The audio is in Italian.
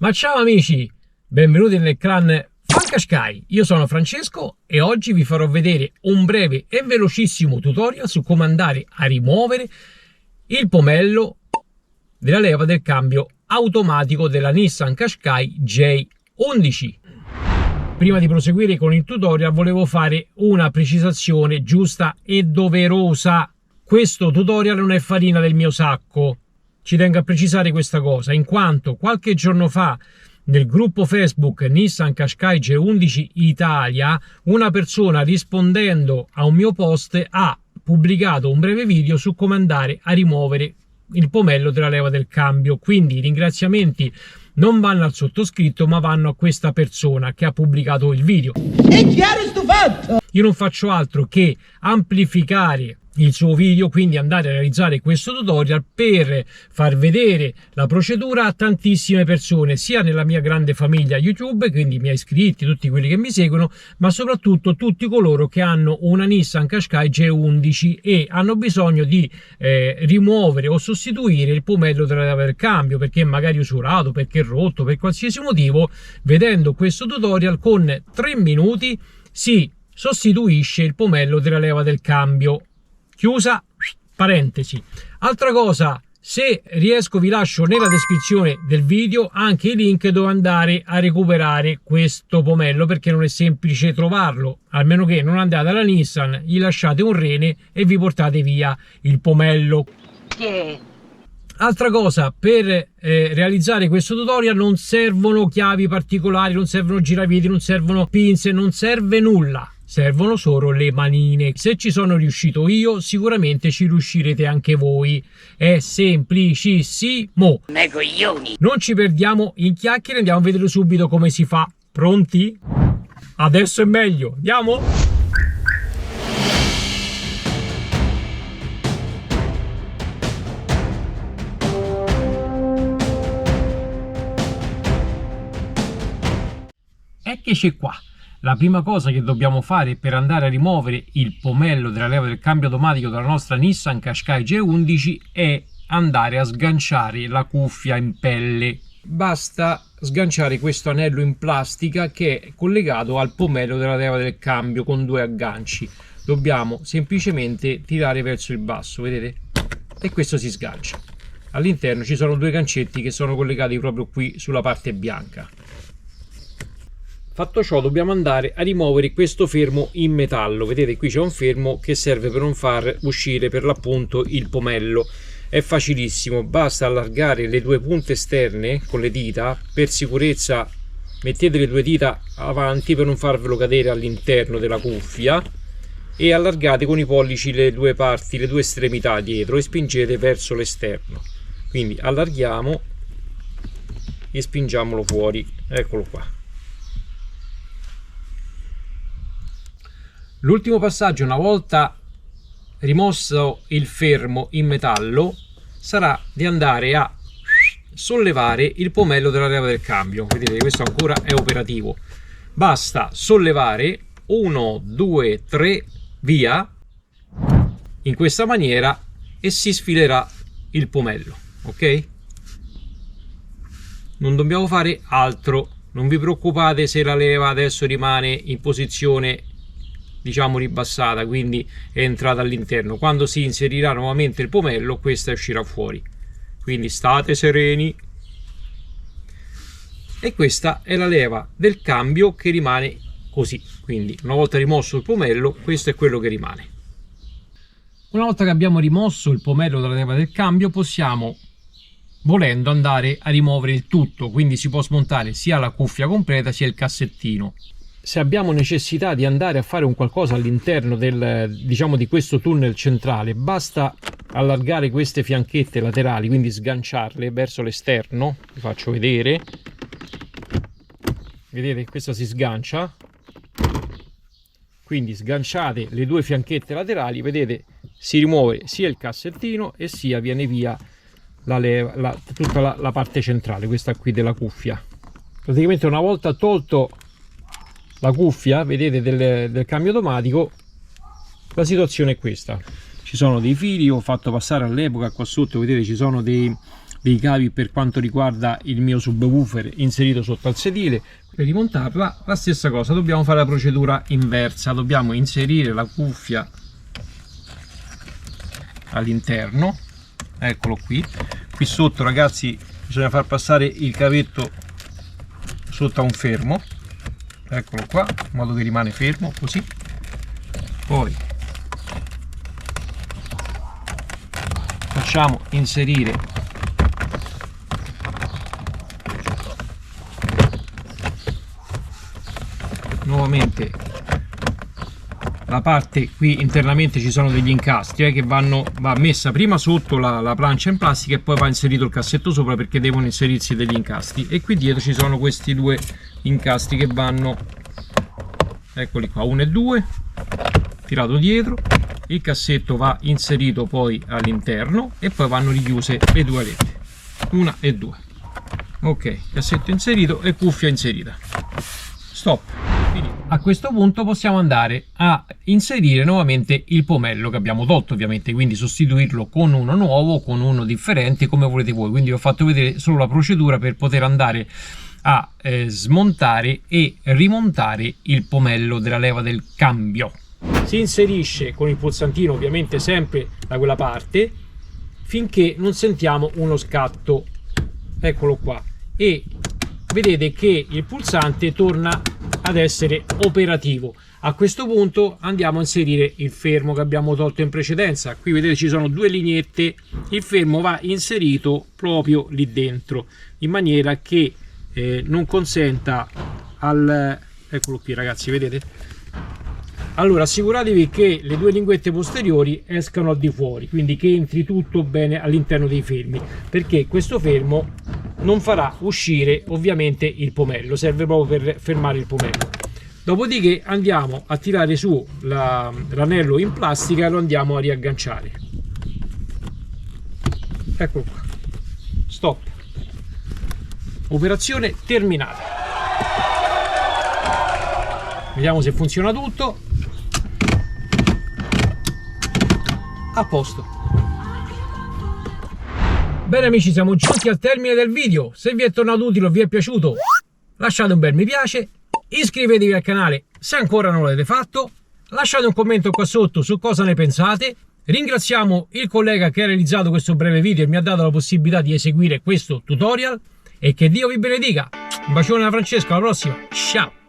Ma ciao amici, benvenuti nel clan Funkasky. Io sono Francesco e oggi vi farò vedere un breve e velocissimo tutorial su come andare a rimuovere il pomello della leva del cambio automatico della Nissan Qashqai J11. Prima di proseguire con il tutorial volevo fare una precisazione giusta e doverosa. Questo tutorial non è farina del mio sacco. Ci tengo a precisare questa cosa, in quanto qualche giorno fa nel gruppo Facebook Nissan Qashqai J11 Italia una persona, rispondendo a un mio post, ha pubblicato un breve video su come andare a rimuovere il pomello della leva del cambio. Quindi i ringraziamenti non vanno al sottoscritto ma vanno a questa persona che ha pubblicato il video. È chiaro sto fatto? Io non faccio altro che amplificare il suo video, quindi andare a realizzare questo tutorial per far vedere la procedura a tantissime persone, sia nella mia grande famiglia YouTube, quindi i miei iscritti, tutti quelli che mi seguono, ma soprattutto tutti coloro che hanno una Nissan Qashqai J11 e hanno bisogno di rimuovere o sostituire il pomello della leva del cambio perché magari usurato, perché è rotto, per qualsiasi motivo. Vedendo questo tutorial, con 3 minuti si sostituisce il pomello della leva del cambio. Chiusa parentesi. Altra cosa, se riesco vi lascio nella descrizione del video anche i link dove andare a recuperare questo pomello, perché non è semplice trovarlo, almeno che non andate alla Nissan, gli lasciate un rene e vi portate via il pomello. Altra cosa, per realizzare questo tutorial non servono chiavi particolari, non servono giraviti, non servono pinze, non serve nulla. Servono solo le manine. Se ci sono riuscito io, sicuramente ci riuscirete anche voi. È semplicissimo. Non ci perdiamo in chiacchiere, andiamo a vedere subito come si fa. Pronti? Adesso è meglio. Andiamo? Eccoci qua. La prima cosa che dobbiamo fare per andare a rimuovere il pomello della leva del cambio automatico della nostra Nissan Qashqai J11 è andare a sganciare la cuffia in pelle. Basta sganciare questo anello in plastica che è collegato al pomello della leva del cambio con 2 agganci. Dobbiamo semplicemente tirare verso il basso, vedete? E questo si sgancia. All'interno ci sono 2 gancetti che sono collegati proprio qui sulla parte bianca. Fatto ciò, dobbiamo andare a rimuovere questo fermo in metallo. Vedete, qui c'è un fermo che serve per non far uscire per l'appunto il pomello. È facilissimo, basta allargare le 2 punte esterne con le dita. Per sicurezza mettete le 2 dita avanti per non farvelo cadere all'interno della cuffia e allargate con i pollici le 2 parti, le 2 estremità dietro e spingete verso l'esterno. Quindi allarghiamo e spingiamolo fuori. Eccolo qua. L'ultimo passaggio, una volta rimosso il fermo in metallo, sarà di andare a sollevare il pomello della leva del cambio. Vedete, questo ancora è operativo. Basta sollevare 1, 2, 3, via, in questa maniera, e si sfilerà il pomello, ok? Non dobbiamo fare altro. Non vi preoccupate se la leva adesso rimane in posizione, diciamo, ribassata, quindi è entrata all'interno. Quando si inserirà nuovamente il pomello, questa uscirà fuori, quindi state sereni. E questa è la leva del cambio che rimane così. Quindi una volta rimosso il pomello, questo è quello che rimane. Una volta che abbiamo rimosso il pomello della leva del cambio, possiamo, volendo, andare a rimuovere il tutto. Quindi si può smontare sia la cuffia completa sia il cassettino. Se abbiamo necessità di andare a fare un qualcosa all'interno del, diciamo, di questo tunnel centrale, basta allargare queste fianchette laterali, quindi sganciarle verso l'esterno. Vi faccio vedere. Vedete, questa si sgancia. Quindi sganciate le 2 fianchette laterali, vedete, si rimuove sia il cassettino e sia viene via tutta la parte centrale, questa qui della cuffia. Praticamente una volta tolto la cuffia, vedete, del cambio automatico, la situazione è questa. Ci sono dei fili, ho fatto passare all'epoca qua sotto, vedete, ci sono dei cavi per quanto riguarda il mio subwoofer inserito sotto al sedile. Per rimontarla la stessa cosa, dobbiamo fare la procedura inversa, dobbiamo inserire la cuffia all'interno, eccolo qui sotto ragazzi, bisogna far passare il cavetto sotto a un fermo, eccolo qua, in modo che rimane fermo così. Poi facciamo inserire nuovamente la parte qui. Internamente ci sono degli incastri che va messa prima sotto la plancia in plastica e poi va inserito il cassetto sopra, perché devono inserirsi degli incastri, e qui dietro ci sono questi due incastri che vanno, eccoli qua, 1 e 2, tirato dietro, il cassetto va inserito poi all'interno e poi vanno richiuse le due alette, 1 e 2. Ok, cassetto inserito e cuffia inserita. Stop. Quindi a questo punto possiamo andare a inserire nuovamente il pomello che abbiamo tolto, ovviamente, quindi sostituirlo con uno nuovo o con uno differente, come volete voi. Quindi vi ho fatto vedere solo la procedura per poter andare a smontare e rimontare il pomello della leva del cambio. Si inserisce con il pulsantino, ovviamente sempre da quella parte, finché non sentiamo uno scatto, eccolo qua, e vedete che il pulsante torna ad essere operativo. A questo punto andiamo a inserire il fermo che abbiamo tolto in precedenza. Qui vedete ci sono due lineette, il fermo va inserito proprio lì dentro, in maniera che non consenta eccolo qui ragazzi, vedete? Allora assicuratevi che le due linguette posteriori escano al di fuori, quindi che entri tutto bene all'interno dei fermi, perché questo fermo non farà uscire ovviamente il pomello, serve proprio per fermare il pomello. Dopodiché andiamo a tirare su l'anello in plastica e lo andiamo a riagganciare. Eccolo qua. Stop. Operazione terminata. Vediamo se funziona tutto. A posto. Bene amici, siamo giunti al termine del video. Se vi è tornato utile o vi è piaciuto, lasciate un bel mi piace, iscrivetevi al canale se ancora non l'avete fatto, lasciate un commento qua sotto su cosa ne pensate. Ringraziamo il collega che ha realizzato questo breve video e mi ha dato la possibilità di eseguire questo tutorial, e che Dio vi benedica. Un bacione da Francesco, alla prossima, ciao!